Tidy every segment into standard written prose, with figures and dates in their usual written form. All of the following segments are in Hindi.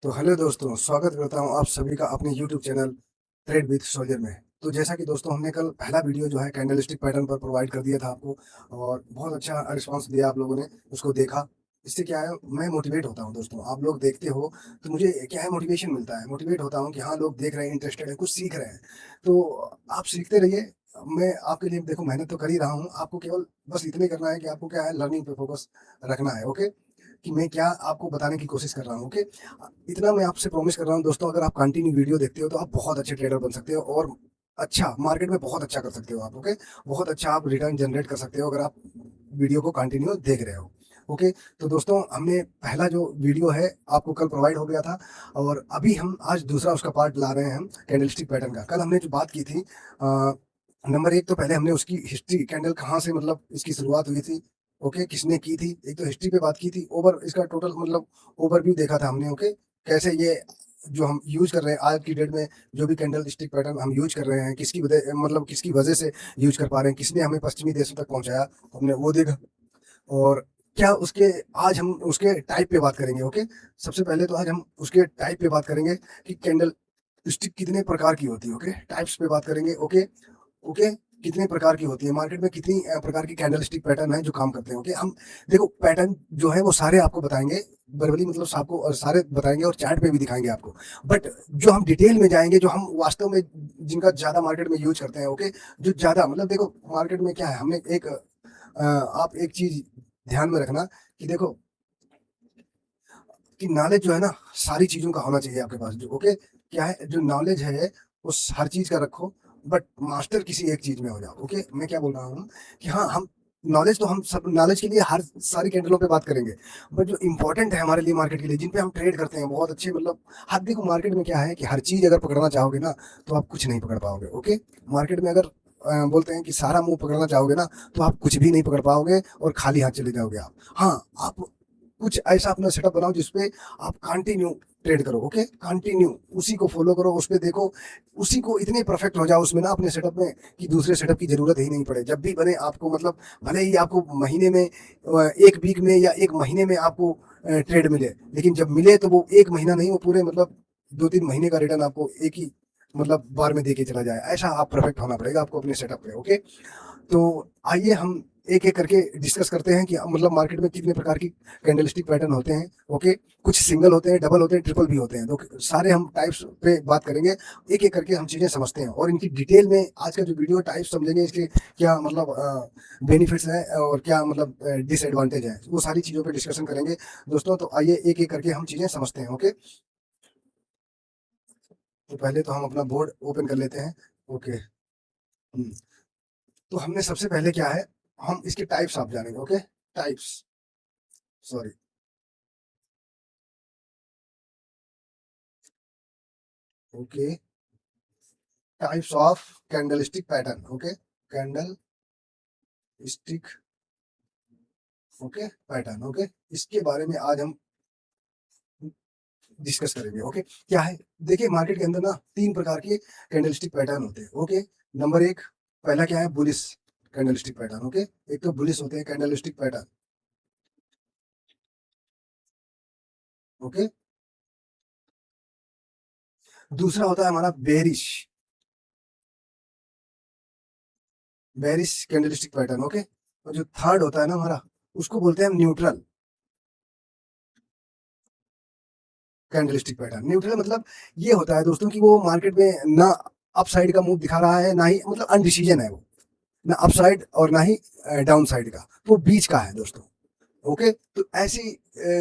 तो हेलो दोस्तों, स्वागत करता हूँ आप सभी का अपने YouTube channel trade with soldier में। तो जैसा कि दोस्तों हमने कल पहला वीडियो जो है कैंडलस्टिक पैटर्न पर प्रोवाइड कर दिया था आपको और बहुत अच्छा रिस्पांस दिया आप लोगों ने, उसको देखा। इससे क्या है, मैं मोटिवेट होता हूँ दोस्तों, आप लोग देखते हो तो मुझे क्या है, मोटिवेशन मिलता है, मोटिवेट होता हूँ कि हाँ, लोग देख रहे हैं, इंटरेस्टेड हैं, कुछ सीख रहे हैं। तो आप सीखते रहिए। मैं आपके लिए देखो मेहनत तो कर ही रहा हूँ, आपको केवल बस इतने करना है कि आपको क्या है, लर्निंग पे फोकस रखना है। ओके, कि मैं क्या आपको बताने की कोशिश कर रहा हूँ। ओके, इतना मैं आपसे प्रॉमिस कर रहा हूँ दोस्तों, अगर आप कंटिन्यू वीडियो देखते हो तो आप बहुत अच्छे ट्रेडर बन सकते हो और अच्छा मार्केट में बहुत अच्छा कर सकते हो आप। ओके, बहुत अच्छा आप रिटर्न जनरेट कर सकते हो अगर आप वीडियो को कंटिन्यू देख रहे हो। ओके, तो दोस्तों हमने पहला जो वीडियो है आपको कल प्रोवाइड हो गया था और अभी हम आज दूसरा उसका पार्ट ला रहे हैं हम कैंडलस्टिक पैटर्न का। कल हमने जो बात की थी, नंबर एक तो पहले हमने उसकी हिस्ट्री, कैंडल कहाँ से मतलब इसकी शुरुआत हुई थी, ओके, किसने की थी, एक तो हिस्ट्री पे बात की थी। ओवर इसका टोटल मतलब ओवरव्यू देखा था हमने। ओके, कैसे ये जो हम यूज कर रहे हैं आज की डेट में, जो भी कैंडल स्टिक पैटर्न हम यूज कर रहे हैं, किसकी वजह मतलब किसकी वजह से यूज कर पा रहे हैं, किसने हमें पश्चिमी देशों तक पहुंचाया, हमने वो देखा। और क्या उसके आज हम उसके टाइप पे बात करेंगे। ओके, सबसे पहले तो आज हम उसके टाइप पे बात करेंगे कि कैंडल स्टिक कितने प्रकार की होती है। ओके, टाइप्स पे बात करेंगे। ओके, ओके, कितने प्रकार की होती है, मार्केट में कितनी प्रकार की कैंडल स्टिक पैटर्न है जो काम करते हैं। ओके, हम देखो पैटर्न जो है वो सारे आपको बताएंगे, वर्बली मतलब आपको और सारे बताएंगे और चार्ट पे भी दिखाएंगे आपको। बट जो हम डिटेल में जाएंगे, जो हम वास्तव में जिनका ज्यादा मार्केट में यूज करते हैं। ओके, जो ज्यादा मतलब देखो मार्केट में क्या है, हमने एक आप एक चीज ध्यान में रखना कि देखो कि नॉलेज जो है ना, सारी चीजों का होना चाहिए आपके पास। जो ओके, क्या है, जो नॉलेज है उस हर चीज का रखो, बट मास्टर किसी एक चीज में हो जाओ। ओके, मैं क्या बोल रहा हूँ कि हाँ, हम नॉलेज तो हम सब नॉलेज के लिए हर सारी कैंडलों पे बात करेंगे, बट जो इंपॉर्टेंट है हमारे लिए मार्केट के लिए, जिन पे हम ट्रेड करते हैं बहुत अच्छे मतलब हर, देखो मार्केट में क्या है कि हर चीज अगर पकड़ना चाहोगे ना तो आप कुछ नहीं पकड़ पाओगे। ओके, मार्केट में अगर बोलते हैं कि सारा मुंह पकड़ना चाहोगे ना तो आप कुछ भी नहीं पकड़ पाओगे और खाली हाथ चले जाओगे आप। हाँ, आप कुछ ऐसा अपना सेटअप बनाओ जिसपे आप कंटिन्यू ट्रेड करो। ओके, कंटिन्यू उसी को फॉलो करो, उस पे देखो, उसी को इतने परफेक्ट हो जाओ उसमें ना अपने सेटअप में कि दूसरे सेटअप की जरूरत ही नहीं पड़े। जब भी बने आपको मतलब, भले ही आपको महीने में एक वीक में या एक महीने में आपको ट्रेड मिले, लेकिन जब मिले तो वो एक महीना नहीं, वो पूरे मतलब 2-3 महीने का रिटर्न आपको एक ही मतलब बार में देके चला जाए। ऐसा आप परफेक्ट होना पड़ेगा आपको अपने सेटअप पे। ओके, तो आइए हम एक एक करके डिस्कस करते हैं कि मतलब मार्केट में कितने प्रकार की कैंडलस्टिक पैटर्न होते हैं। ओके, कुछ सिंगल होते हैं, डबल होते हैं, ट्रिपल भी होते हैं, तो सारे हम टाइप्स पे बात करेंगे। एक एक करके हम चीजें समझते हैं और इनकी डिटेल में आज का जो वीडियो टाइप समझेंगे, इसके क्या मतलब बेनिफिट्स हैं और क्या मतलब डिसएडवांटेज है, वो सारी चीजों पे डिस्कशन करेंगे दोस्तों। तो आइए एक एक करके हम चीजें समझते हैं। ओके, तो पहले तो हम अपना बोर्ड ओपन कर लेते हैं। ओके, तो हमने सबसे पहले क्या है, हम इसके टाइप्स आप जानेंगे। Okay, types, sorry, okay, types of candlestick pattern. Okay, candle stick, okay, pattern. Okay, इसके बारे में आज हम डिस्कस करेंगे। ओके, क्या है, देखिए मार्केट के अंदर ना 3 प्रकार के कैंडलस्टिक पैटर्न होते हैं। ओके, नंबर एक, पहला क्या है, बुलिश कैंडलस्टिक पैटर्न। ओके, एक तो बुलिश होते हैं कैंडलस्टिक पैटर्न। ओके, दूसरा होता है हमारा bearish, bearish candlestick pattern. Okay, और जो थर्ड होता है ना हमारा, उसको बोलते हैं हम न्यूट्रल कैंडलस्टिक पैटर्न। न्यूट्रल मतलब ये होता है दोस्तों कि वो मार्केट में ना अप साइड का मूव दिखा रहा है, ना ही मतलब अनडिसीजन है वो, ना अप साइड और ना ही डाउन साइड का, तो वो बीच का है दोस्तों। ओके, तो ऐसी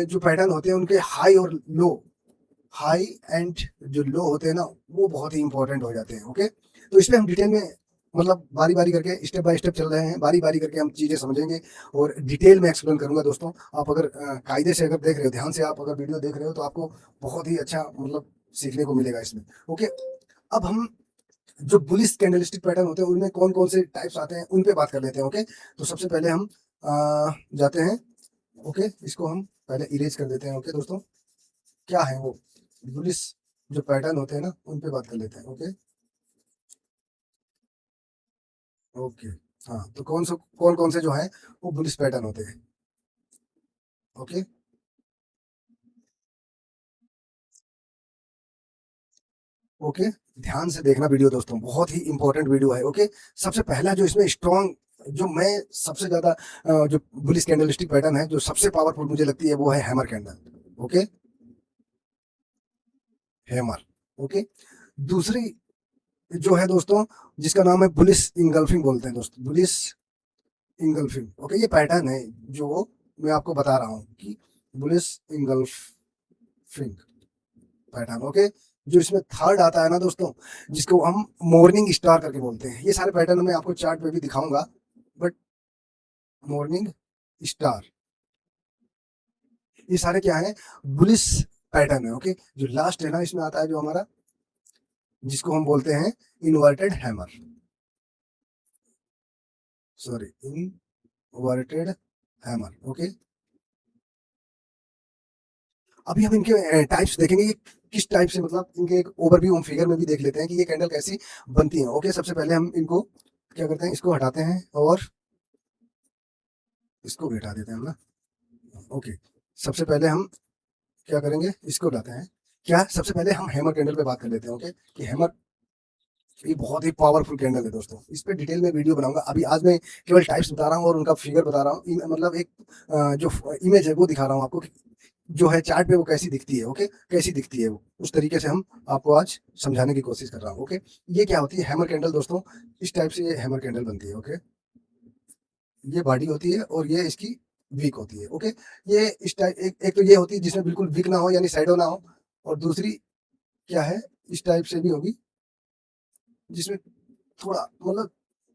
जो पैटर्न होते हैं उनके हाई और लो, हाई एंड जो लो होते हैं ना, वो बहुत ही इंपॉर्टेंट हो जाते हैं। ओके, तो इसमें हम डिटेल में मतलब बारी बारी करके स्टेप बाय स्टेप चल रहे हैं, बारी बारी करके हम चीजें समझेंगे और डिटेल में एक्सप्लेन करूंगा दोस्तों। आप अगर कायदे से अगर देख रहे हो, ध्यान से आप अगर वीडियो देख रहे हो तो आपको बहुत ही अच्छा मतलब सीखने को मिलेगा इसमें। ओके, अब हम जो बुलिश कैंडलस्टिक पैटर्न होते हैं उनमें कौन कौन से टाइप्स आते हैं उन पे बात कर लेते हैं। ओके, तो सबसे पहले हम जाते हैं। ओके, इसको हम पहले इरेज कर देते हैं। ओके दोस्तों, क्या है वो बुलिश जो पैटर्न होते हैं ना, उन पे बात कर लेते हैं। ओके, ओके, हाँ, तो कौन कौन से जो है वो बुलिश पैटर्न होते हैं। ओके, ओके, ध्यान से देखना वीडियो दोस्तों, बहुत ही इंपॉर्टेंट वीडियो है। ओके, सबसे पहला जो इसमें स्ट्रॉन्ग, जो मैं सबसे ज्यादा जो बुलिश कैंडलस्टिक पैटर्न है, जो सबसे पावरफुल मुझे लगती है, वो है hammer candle. Okay, hammer. Okay, दूसरी जो है दोस्तों, जिसका नाम है बुलिश इंगल्फिंग बोलते हैं दोस्तों, बुलिश इंगल्फिंग। ओके, ये पैटर्न है जो मैं आपको बता रहा हूँ कि बुलिश इंगल्फिंग पैटर्न। ओके, जो इसमें थर्ड आता है ना दोस्तों, जिसको हम मॉर्निंग स्टार करके बोलते हैं। ये सारे पैटर्न मैं आपको चार्ट पे भी दिखाऊंगा, बट मॉर्निंग स्टार, ये सारे क्या है, बुलिश पैटर्न है। ओके, जो लास्ट है ना, इसमें आता है जो हमारा, जिसको हम बोलते हैं inverted hammer, sorry, inverted hammer. Okay, अभी हम इनके टाइप्स देखेंगे, ये किस टाइप से, मतलब इनके एक ओवरव्यू हम फिगर में भी देख लेते हैं कि ये कैंडल कैसी बनती है। ओके, सबसे पहले हम इनको क्या करते हैं, इसको हटाते हैं और इसको भी हटा देते हैं हम ना। ओके, सबसे पहले हम क्या करेंगे, इसको लाते हैं। क्या, सबसे पहले हम हैमर कैंडल पे बात कर लेते हैं। ओके, कि हैमर ये बहुत ही पावरफुल कैंडल है दोस्तों, इस पे डिटेल में वीडियो बनाऊंगा। अभी आज मैं केवल टाइप्स बता रहा हूँ और उनका फिगर बता रहा हूँ, मतलब एक जो इमेज है वो दिखा रहा हूँ आपको, जो है चार्ट पे वो कैसी दिखती है। ओके, कैसी दिखती है वो, उस तरीके से हम आपको आज समझाने की कोशिश कर रहा हूँ। ओके, ये क्या होती है हैमर कैंडल दोस्तों, इस टाइप से ये हैमर कैंडल बनती है। ओके, ये बॉडी होती है और ये इसकी वीक होती है। ओके, ये इस टाइप, एक तो ये होती है जिसमें बिल्कुल वीक ना हो, यानी शैडो ना हो, और दूसरी क्या है, इस टाइप से भी होगी, जिसमें थोड़ा मतलब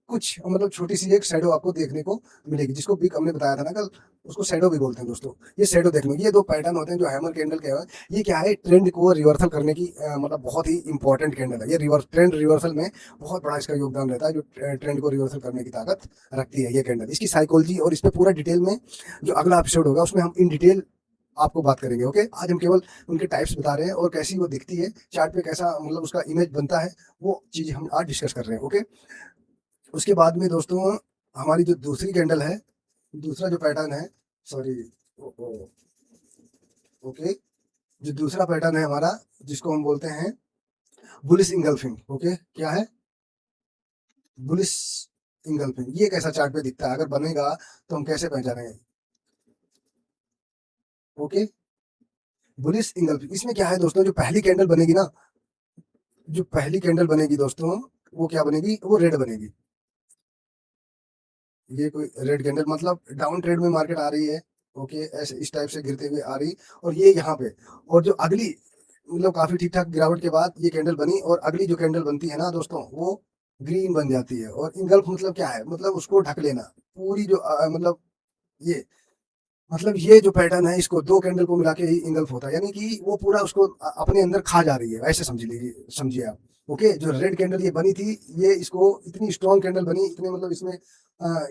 कुछ मतलब छोटी सी एक शैडो आपको देखने को मिलेगी, जिसको भी हमने बताया था ना कल, उसको शैडो भी बोलते हैं दोस्तों। ये शैडो देखने, ये दो पैटर्न होते हैं जो हैमर कैंडल के हैं। ये क्या है, ट्रेंड को रिवर्सल करने की मतलब बहुत ही इंपॉर्टेंट कैंडल है। ये ट्रेंड रिवर्सल में बहुत बड़ा इसका योगदान रहता है, जो ट्रेंड को रिवर्सल करने की ताकत रखती है ये कैंडल। इसकी साइकोलॉजी और इस पर पूरा डिटेल में जो अगला एपिसोड होगा उसमें हम इन डिटेल आपको बात करेंगे। ओके, आज हम केवल उनके टाइप्स बता रहे हैं और कैसी वो दिखती है, चार्ट पे कैसा मतलब उसका इमेज बनता है, वो चीज हम आज डिस्कस कर रहे हैं। ओके, उसके बाद में दोस्तों हमारी जो दूसरी कैंडल है, दूसरा जो पैटर्न है, सॉरी, ओके, जो दूसरा पैटर्न है हमारा, जिसको हम बोलते हैं बुलिश इंगल्फिंग। ओके, क्या है, बुलिश इंगल्फिंग। ये कैसा चार्ट पे दिखता है, अगर बनेगा तो हम कैसे पहचानेंगे। ओके, बुलिश इंगल्फिंग, इसमें क्या है दोस्तों, जो पहली कैंडल बनेगी ना, जो पहली कैंडल बनेगी दोस्तों, वो क्या बनेगी, वो रेड बनेगी। ये कोई रेड कैंडल, मतलब डाउन ट्रेड में मार्केट आ रही है। ओके, ऐसे इस टाइप से गिरते हुए आ रही, और ये यहाँ पे, और जो अगली मतलब काफी ठीक ठाक गिरावट के बाद ये कैंडल बनी, और अगली जो कैंडल बनती है ना दोस्तों, वो ग्रीन बन जाती है। और इंगल्फ मतलब क्या है, मतलब उसको ढक लेना, पूरी जो मतलब ये, मतलब ये जो पैटर्न है, इसको दो कैंडल को मिला के ही इंगल्फ होता है, यानी कि वो पूरा उसको अपने अंदर खा जा रही है, ऐसे समझ लीजिए, समझिए आप। ओके, जो रेड कैंडल ये बनी थी, ये इसको इतनी स्ट्रॉन्ग कैंडल बनी, इतने मतलब इसमें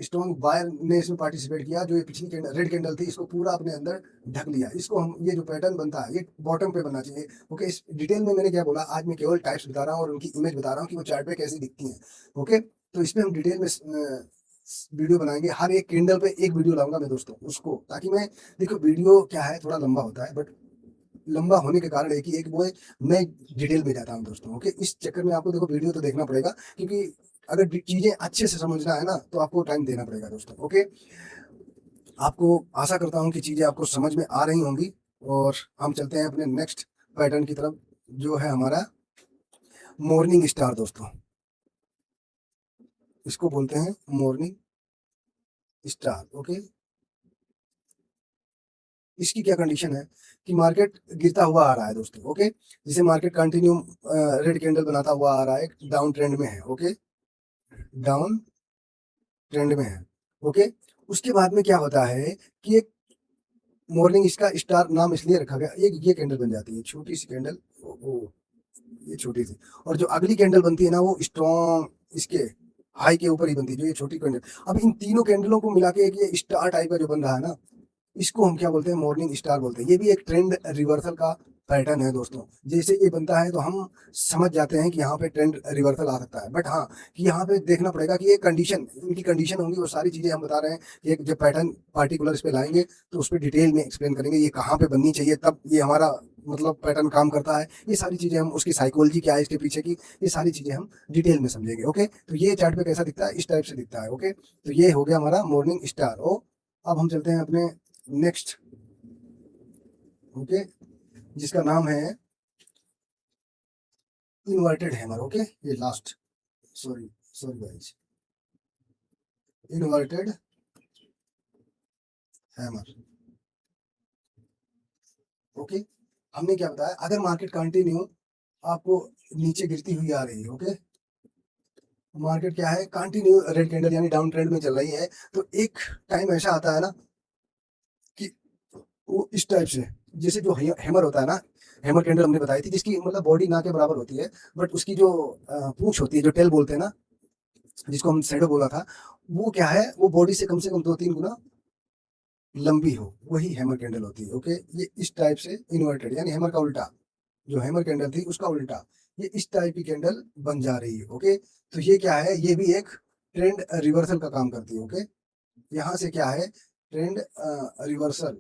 स्ट्रॉन्ग बायर ने इसमें पार्टिसिपेट किया, जो ये पिछली कैंडल रेड कैंडल थी, इसको पूरा अपने अंदर ढक लिया। इसको हम, ये जो पैटर्न बनता है, ये बॉटम पे बनना चाहिए। ओके, इस डिटेल में मैंने क्या बोला, आज मैं केवल टाइप्स बता रहा हूँ और उनकी इमेज बता रहा हूँ कि वो चार्ट पे कैसी दिखती है। ओके, तो इसमें हम डिटेल में वीडियो बनाएंगे, हर एक कैंडल पे एक वीडियो लाऊंगा मैं दोस्तों, उसको, ताकि मैं, देखो वीडियो क्या है, थोड़ा लंबा होता है, बट लंबा होने के कारण एक ही एक वो है, मैं डिटेल में जाता हूँ दोस्तों। ओके, इस चक्कर में आपको देखो वीडियो तो देखना पड़ेगा, क्योंकि अगर चीजें अच्छे से समझना है ना, तो आपको टाइम देना पड़ेगा दोस्तों। ओके, आपको आशा करता हूँ कि चीजें आपको समझ में आ रही होंगी, और हम चलते हैं अपने नेक्स्ट पैटर्न की तरफ, जो है हमारा मॉर्निंग स्टार दोस्तों। इसको बोलते हैं मॉर्निंग स्टार। ओके, इसकी क्या कंडीशन है कि मार्केट गिरता हुआ आ रहा है दोस्तों। ओके, जिसे मार्केट कंटिन्यू रेड कैंडल बनाता हुआ आ रहा है, डाउन ट्रेंड में है। ओके, डाउन ट्रेंड में है। ओके, उसके बाद में क्या होता है कि एक मॉर्निंग इसका स्टार नाम इसलिए रखा गया, एक ये कैंडल बन जाती है, छोटी सी कैंडल, ये छोटी सी, और जो अगली कैंडल बनती है ना, वो स्ट्रॉन्ग इसके हाई के ऊपर ही बनती है, जो ये छोटी कैंडल। अब इन तीनों कैंडलों को मिला के एक ये स्टार टाइप का जो बन रहा है ना, इसको हम क्या बोलते हैं, मॉर्निंग स्टार बोलते हैं। ये भी एक ट्रेंड रिवर्सल का पैटर्न है दोस्तों। जैसे ये बनता है तो हम समझ जाते हैं कि यहाँ पे ट्रेंड रिवर्सल आ सकता है, बट हाँ, कि यहाँ पे देखना पड़ेगा कि ये कंडीशन, इनकी कंडीशन होंगी, वो सारी चीजें हम बता रहे हैं कि एक जब पैटर्न पार्टिकुलर इस पे लाएंगे तो उस पर डिटेल में एक्सप्लेन करेंगे, ये कहाँ पे बननी चाहिए, तब ये हमारा मतलब पैटर्न काम करता है, ये सारी चीजें हम, उसकी साइकोलॉजी क्या है इसके पीछे की, ये सारी चीजें हम डिटेल में समझेंगे। ओके, तो ये चार्ट पे कैसा दिखता है, इस टाइप से दिखता है। ओके, तो ये हो गया हमारा मॉर्निंग स्टार। ओ, अब हम चलते हैं अपने नेक्स्ट। ओके, जिसका नाम है इन्वर्टेड हैमर। ओके, ये last, sorry sorry guys, inverted hammer. Okay, हमने क्या बताया, अगर मार्केट कंटिन्यू आपको नीचे गिरती हुई आ रही है, ओके, मार्केट क्या है, कंटिन्यू रेड कैंडल यानी डाउन ट्रेंड में चल रही है, तो एक टाइम ऐसा आता है ना कि वो इस टाइप से, जैसे जो हैमर होता है ना, हैमर कैंडल हमने बताई थी, जिसकी मतलब बॉडी ना के बराबर होती है, बट उसकी जो पूंछ होती है, जो टेल बोलते हैं ना, जिसको हम शैडो बोला था, वो क्या है, वो बॉडी से कम 2-3 गुना लंबी हो, वही हैमर कैंडल होती है। ओके, ये इस टाइप से इन्वर्टेड यानी हैमर का उल्टा, जो हैमर कैंडल थी उसका उल्टा, ये इस टाइप की कैंडल बन जा रही है। ओके, तो ये क्या है, ये भी एक ट्रेंड रिवर्सल का काम करती है। ओके, यहाँ से क्या है, ट्रेंड रिवर्सल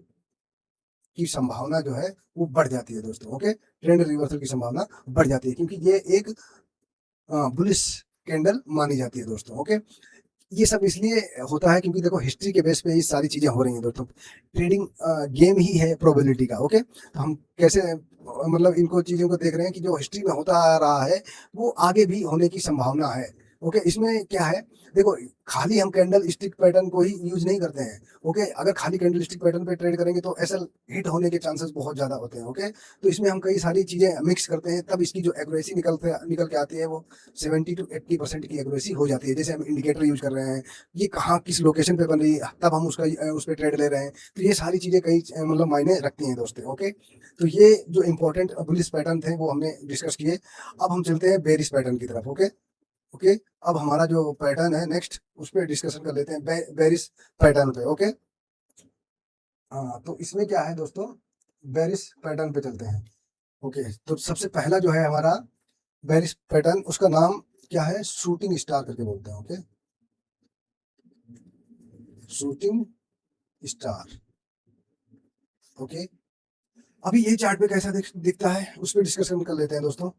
की संभावना जो है वो बढ़ जाती है दोस्तों। ओके, ट्रेंड रिवर्सल की संभावना बढ़ जाती है, क्योंकि ये एक बुलिश कैंडल मानी जाती है दोस्तों। ओके, ये सब इसलिए होता है क्योंकि देखो हिस्ट्री के बेस पे ये सारी चीजें हो रही हैं दोस्तों। ट्रेडिंग गेम ही है प्रोबेबिलिटी का। ओके, तो हम कैसे मतलब इनको चीजों को देख रहे हैं कि जो हिस्ट्री में होता आ रहा है वो आगे भी होने की संभावना है। ओके, इसमें क्या है, देखो खाली हम कैंडल स्टिक पैटर्न को ही यूज नहीं करते हैं। ओके, अगर खाली कैंडल स्टिक पैटर्न पे ट्रेड करेंगे तो एसएल हिट होने के चांसेस बहुत ज्यादा होते हैं। ओके, तो इसमें हम कई सारी चीजें मिक्स करते हैं, तब इसकी जो एक्यूरेसी निकल के आती है वो 70 to 80% की एक्यूरेसी हो जाती है। जैसे हम इंडिकेटर यूज कर रहे हैं, ये कहाँ किस लोकेशन पे बन रही है, तब हम उसका उस पर ट्रेड ले रहे हैं, तो ये सारी चीजें कई मतलब मायने रखती हैं दोस्तों। ओके, तो ये जो इंपॉर्टेंट बुलिश पैटर्न थे वो हमने डिस्कस किए। अब हम चलते हैं बेरिश पैटर्न की तरफ। ओके, ओके, अब हमारा जो पैटर्न है नेक्स्ट, उस पर डिस्कशन कर लेते हैं, बेरिश पैटर्न पे। ओके, हाँ, तो इसमें क्या है दोस्तों, बेरिश पैटर्न पे चलते हैं। ओके, तो सबसे पहला जो है हमारा बेरिश पैटर्न, उसका नाम क्या है, शूटिंग स्टार करके बोलते हैं। Okay, shooting star. ओके, अभी ये चार्ट पे कैसा दिखता है उस पर डिस्कशन कर लेते हैं दोस्तों।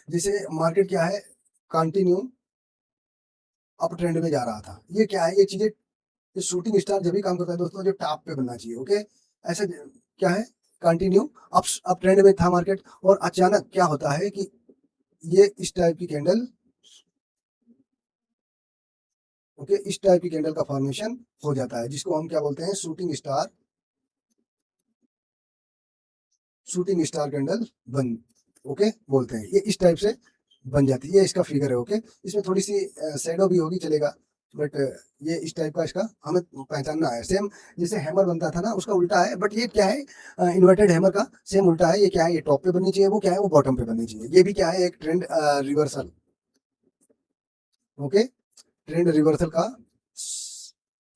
जैसे मार्केट क्या है, कंटिन्यू अप ट्रेंड में जा रहा था, ये क्या है, ये चीजें, ये शूटिंग स्टार जब भी काम करता है दोस्तों, जो टॉप पे बनना चाहिए। ओके, ऐसे क्या है, कंटिन्यू अप ट्रेंड में था मार्केट, और अचानक क्या होता है कि ये इस टाइप की कैंडल, ओके, इस टाइप की कैंडल का फॉर्मेशन हो जाता है, जिसको हम क्या बोलते हैं, शूटिंग स्टार कैंडल बन, ओके, बोलते हैं। ये इस टाइप से बन जाती है, ये इसका फिगर है। ओके, इसमें थोड़ी सी शैडो भी होगी, चलेगा, बट ये इस टाइप का इसका हमें पहचानना है। सेम जैसे हैमर बनता था ना, उसका उल्टा है, बट ये क्या है, इन्वर्टेड हैमर का सेम उल्टा है। ये क्या है, ये टॉप पे बननी चाहिए, वो क्या है, वो बॉटम पे बननी चाहिए। ये भी क्या है, एक trend reversal. Okay, trend reversal का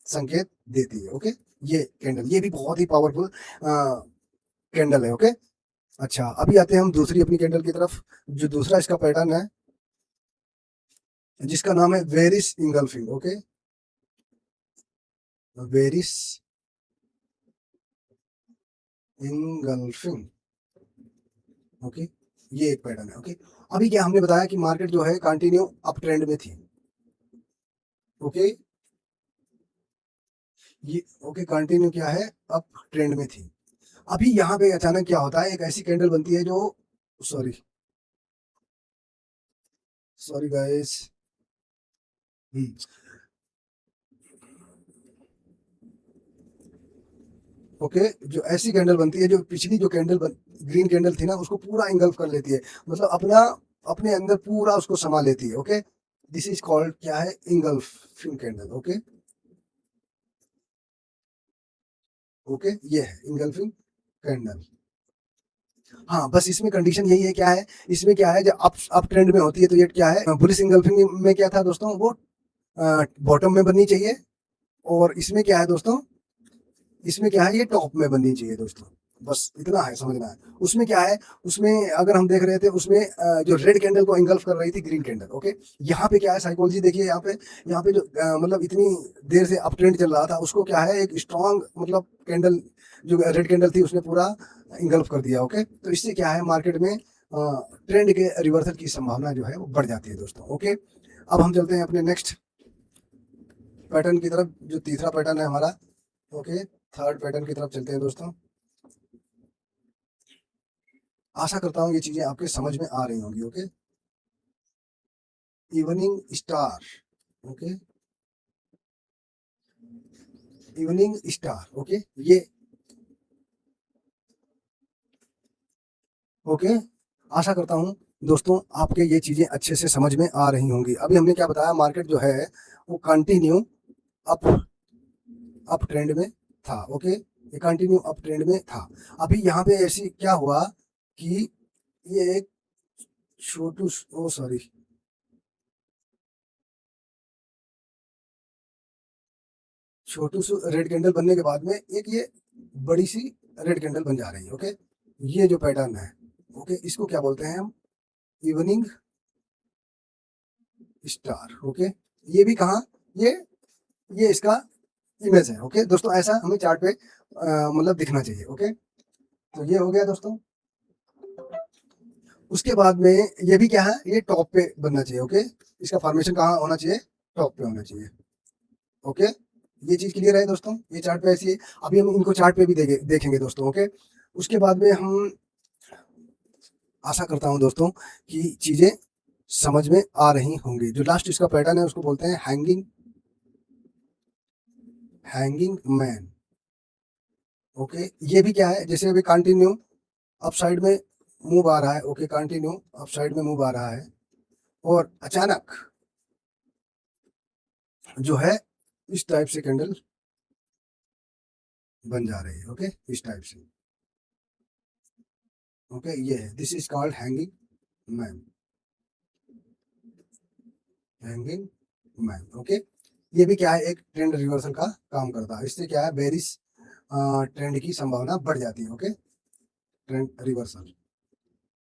संकेत देती है। ओके, ये कैंडल, ये भी बहुत ही पावरफुल कैंडल है। ओके, अच्छा, अभी आते हैं हम दूसरी अपनी कैंडल की तरफ, जो दूसरा इसका पैटर्न है, जिसका नाम है bearish engulfing. Okay, bearish engulfing. Okay, ये एक पैटर्न है। ओके, अभी क्या हमने बताया कि मार्केट जो है कंटिन्यू अप ट्रेंड में थी। ओके, ये ओके, कंटिन्यू क्या है, अप ट्रेंड में थी। अभी यहाँ पे अचानक क्या होता है, एक ऐसी कैंडल बनती है जो, सॉरी सॉरी गाइस, ओके, जो ऐसी कैंडल बनती है, जो पिछली जो ग्रीन कैंडल थी ना, उसको पूरा इंगल्फ कर लेती है, मतलब अपना अपने अंदर पूरा उसको समा लेती है। ओके, दिस इज कॉल्ड क्या है, इंगल्फिंग कैंडल। ओके, ओके, ये है इंगल्फिंग कैंडल। हाँ, बस इसमें कंडीशन यही है, क्या है, इसमें क्या है, जब अप ट्रेंड में होती है तो ये क्या है, बुलिश इंगल्फिंग में क्या था दोस्तों, वो बॉटम में बननी चाहिए, और इसमें क्या है दोस्तों, इसमें क्या है, ये टॉप में बननी चाहिए दोस्तों। बस इतना है, समझना है। उसमें क्या है, उसमें अगर हम देख रहे थे उसमें जो रेड कैंडल को इंगल्फ कर रही थी ग्रीन कैंडल, ओके। यहाँ पे क्या है साइकोलॉजी देखिए, यहाँ पे जो मतलब इतनी देर से अप ट्रेंड चल रहा था उसको क्या है, एक स्ट्रॉन्ग मतलब कैंडल जो रेड कैंडल थी उसने पूरा इंगल्फ कर दिया, ओके। तो इससे क्या है, मार्केट में ट्रेंड के रिवर्सल की संभावना जो है वो बढ़ जाती है दोस्तों, ओके। अब हम चलते हैं अपने नेक्स्ट पैटर्न की तरफ, जो तीसरा पैटर्न है हमारा, ओके। थर्ड पैटर्न की तरफ चलते हैं दोस्तों। आशा करता हूँ ये चीजें आपके समझ में आ रही होंगी, okay. Evening star, okay. Evening star, okay. ये ओके, आशा करता हूँ दोस्तों आपके ये चीजें अच्छे से समझ में आ रही होंगी। अभी हमने क्या बताया, मार्केट जो है वो कंटिन्यू अप अप ट्रेंड में था, ओके। ये कंटिन्यू अप ट्रेंड में था। अभी यहाँ पे ऐसी क्या हुआ कि ये एक छोटू ओ सॉरी छोटू सी रेड कैंडल बनने के बाद में एक ये बड़ी सी रेड कैंडल बन जा रही है, ओके। ये जो पैटर्न है, ओके, इसको क्या बोलते हैं हम, इवनिंग स्टार, ओके। ये भी कहाँ, ये इसका इमेज है, ओके दोस्तों। ऐसा हमें चार्ट पे मतलब दिखना चाहिए, ओके। तो ये हो गया दोस्तों। उसके बाद में ये भी क्या है, ये टॉप पे बनना चाहिए, ओके। इसका फॉर्मेशन कहाँ होना चाहिए, टॉप पे होना चाहिए, ओके। ये चीज क्लियर है दोस्तों, ये चार्ट पे ऐसी है। अभी हम इनको चार्ट पे भी देखेंगे दोस्तों, ओके। उसके बाद में हम आशा करता हूँ दोस्तों कि चीजें समझ में आ रही होंगी। जो लास्ट इसका पैटर्न है उसको बोलते हैं हैंगिंग हैंगिंग मैन, ओके। ये भी क्या है, जैसे अभी कंटिन्यू अप साइड में मूव आ रहा है, ओके। कंटिन्यू अप साइड में मूव आ रहा है और अचानक जो है इस टाइप से कैंडल बन जा रही है, ओके। इस टाइप से, ओके। ये है, this is called hanging man, hanging man, okay. ये भी क्या है, एक ट्रेंड रिवर्सल का काम करता है। इससे क्या है, बेरिश ट्रेंड की संभावना बढ़ जाती है, ओके। ट्रेंड रिवर्सल,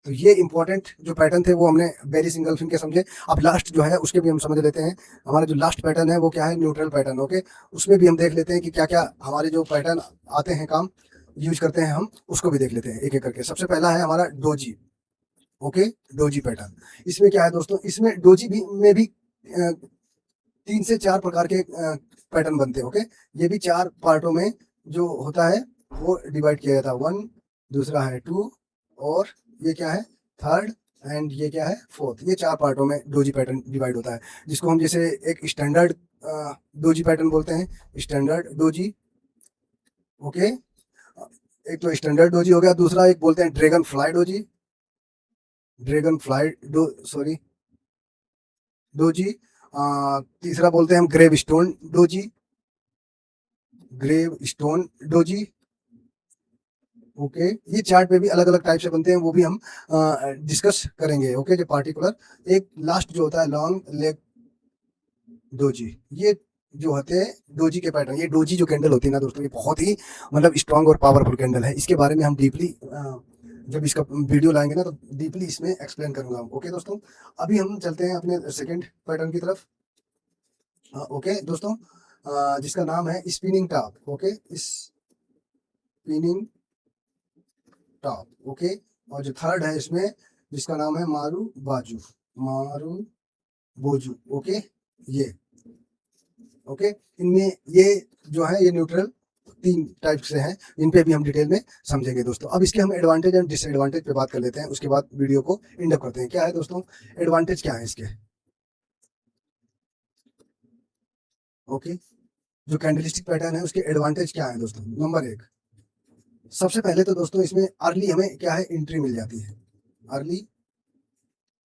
तो ये इंपॉर्टेंट जो पैटर्न थे वो हमने बेरिश इंगल्फिंग के समझे। अब लास्ट जो है उसके भी हम समझ लेते हैं। हमारा जो लास्ट पैटर्न है वो क्या है, न्यूट्रल पैटर्न, ओके। उसमें भी हम देख लेते हैं कि क्या क्या हमारे जो पैटर्न आते हैं, काम यूज करते हैं हम, उसको भी देख लेते हैं एक एक करके। सबसे पहला है हमारा डोजी, ओके। डोजी पैटर्न, इसमें क्या है दोस्तों, इसमें डोजी भी में भी 3 से 4 प्रकार के पैटर्न बनते हैं, ओके। ये भी 4 पार्टों में जो होता है वो डिवाइड किया जाता है, 1, दूसरा है 2, और ये क्या है, 3rd, एंड ये क्या है, 4th। ये 4 पार्टों में डोजी पैटर्न डिवाइड होता है, जिसको हम जैसे एक स्टैंडर्ड डोजी पैटर्न बोलते हैं, स्टैंडर्ड डोजी, ओके। एक तो स्टैंडर्ड डोजी हो गया, दूसरा एक बोलते हैं dragonfly doji, dragonfly sorry doji. तीसरा बोलते हैं हम gravestone doji, gravestone doji, okay. ये चार्ट पे भी अलग अलग टाइप से बनते हैं, वो भी हम डिस्कस करेंगे, ओके। जो पार्टिकुलर एक लास्ट जो होता है लॉन्ग लेग डोजी, ये जो होते हैं डोजी के पैटर्न। ये डोजी जो कैंडल होती है ना दोस्तों, ये बहुत ही मतलब स्ट्रांग और पावरफुल कैंडल है। इसके बारे में हम डीपली जब इसका वीडियो लाएंगे ना तो डीपली इसमें एक्सप्लेन करूंगा, ओके दोस्तों। अभी हम चलते हैं अपने सेकंड पैटर्न की तरफ, ओके दोस्तों, जिसका नाम है spinning top, okay. Spinning top, okay. और जो थर्ड है इसमें, जिसका नाम है मारू बाजू, मारू बोजू, ओके। ये ओके, इनमें ये जो है ये न्यूट्रल 3 टाइप से हैं, इन पे भी हम डिटेल में समझेंगे दोस्तों। अब इसके हम एडवांटेज एंड डिसएडवांटेज पे बात कर लेते हैं, उसके बाद वीडियो को एंड अप करते हैं। क्या है दोस्तों एडवांटेज, क्या है इसके, ओके। जो कैंडलस्टिक पैटर्न है उसके एडवांटेज क्या है दोस्तों, नंबर 1, सबसे पहले तो दोस्तों इसमें अर्ली हमें क्या है, एंट्री मिल जाती है, अर्ली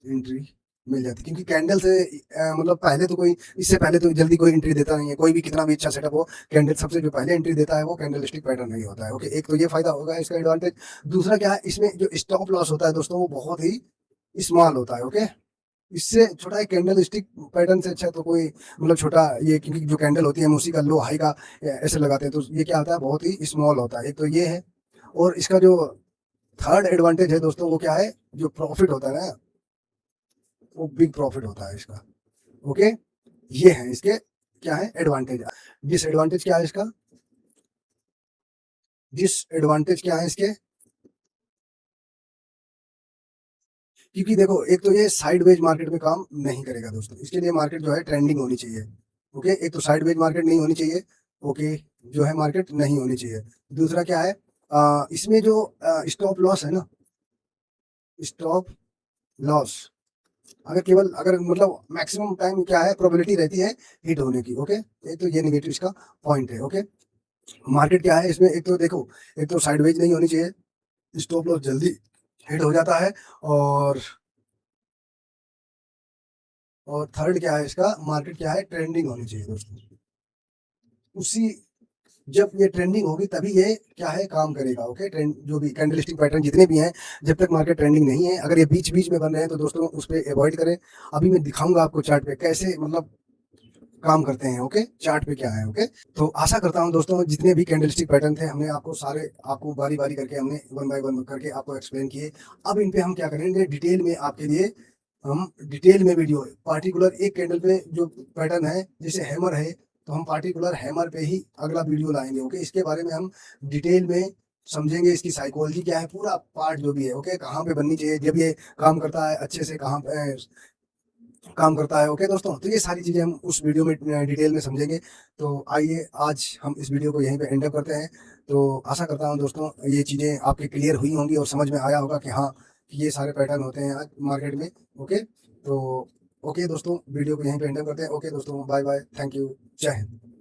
एंट्री मिल जाती है। क्योंकि कैंडल से मतलब पहले तो कोई, इससे पहले तो जल्दी कोई एंट्री देता नहीं है, कोई भी कितना भी अच्छा सेटअप हो, कैंडल सबसे जो पहले एंट्री देता है वो कैंडलस्टिक पैटर्न नहीं होता है, ओके। एक तो ये फायदा होगा इसका एडवांटेज। दूसरा क्या है, इसमें जो स्टॉप लॉस होता है दोस्तों वो बहुत ही स्मॉल होता है, ओके। इससे छोटा एक कैंडल स्टिक पैटर्न से अच्छा तो कोई मतलब छोटा ये, क्योंकि जो कैंडल होती है हम उसी का लो हाई का ऐसे लगाते हैं, तो ये क्या होता है, बहुत ही स्मॉल होता है। एक तो ये है, और इसका जो थर्ड एडवांटेज है दोस्तों वो क्या है, जो प्रॉफिट होता है ना, वो बिग प्रॉफिट होता है इसका। ओके, ये है इसके क्या है एडवांटेज। डिसएडवांटेज क्या है इसका, डिसएडवांटेज क्या है इसके, क्योंकि देखो एक तो ये साइडवेज मार्केट में काम नहीं करेगा दोस्तों, इसके लिए मार्केट जो है ट्रेंडिंग होनी चाहिए। ओके, एक तो साइडवेज मार्केट नहीं होनी चाहिए। ओके, जो है मार्केट नहीं होनी चाहिए। दूसरा क्या है, इसमें जो स्टॉप लॉस है ना, स्टॉप लॉस अगर केवल अगर मतलब मैक्सिमम टाइम क्या है प्रोबेबिलिटी रहती है हिट होने की। ओके, एक तो ये नेगेटिव इसका पॉइंट है। ओके, मार्केट क्या है इसमें, एक तो देखो, एक तो साइडवेज नहीं होनी चाहिए, स्टॉप लॉस जल्दी हिट हो जाता है, और थर्ड क्या है इसका, मार्केट क्या है ट्रेंडिंग होनी चाहिए दोस्तों। उसी जब ये ट्रेंडिंग होगी तभी ये क्या है काम करेगा। ओके, ट्रेंड जो भी कैंडलस्टिक पैटर्न जितने भी हैं, जब तक मार्केट ट्रेंडिंग नहीं है, अगर ये बीच बीच में बन रहे हैं तो दोस्तों उस पर अवॉइड करें। अभी मैं दिखाऊंगा आपको चार्ट पे कैसे मतलब काम करते हैं। ओके, चार्ट पे क्या है। ओके, तो आशा करता हूँ दोस्तों जितने भी कैंडलस्टिक पैटर्न थे हमने आपको सारे आपको बारी बारी करके हमने वन बाय वन करके आपको एक्सप्लेन किए। अब इन पे हम क्या करेंगे डिटेल में आपके लिए, हम डिटेल में वीडियो पार्टिकुलर एक कैंडल पे जो पैटर्न है जैसे हैमर है, तो हम पार्टिकुलर हैमर पे ही अगला वीडियो लाएंगे। ओके, इसके बारे में हम डिटेल में समझेंगे, इसकी साइकोलॉजी क्या है, पूरा पार्ट जो भी है। ओके, कहाँ पे बननी चाहिए, जब ये काम करता है अच्छे से कहाँ पे काम करता है। ओके दोस्तों, तो ये सारी चीज़ें हम उस वीडियो में डिटेल में समझेंगे। तो आइए आज हम इस वीडियो को यहीं पे एंड अप करते हैं। तो आशा करता हूँ दोस्तों ये चीज़ें आपके क्लियर हुई होंगी और समझ में आया होगा कि हाँ कि ये सारे पैटर्न होते हैं आज मार्केट में। ओके, तो ओके दोस्तों वीडियो को यहीं पे एंड अप करते हैं। ओके दोस्तों, बाय बाय, थैंक यू, जय हिंद।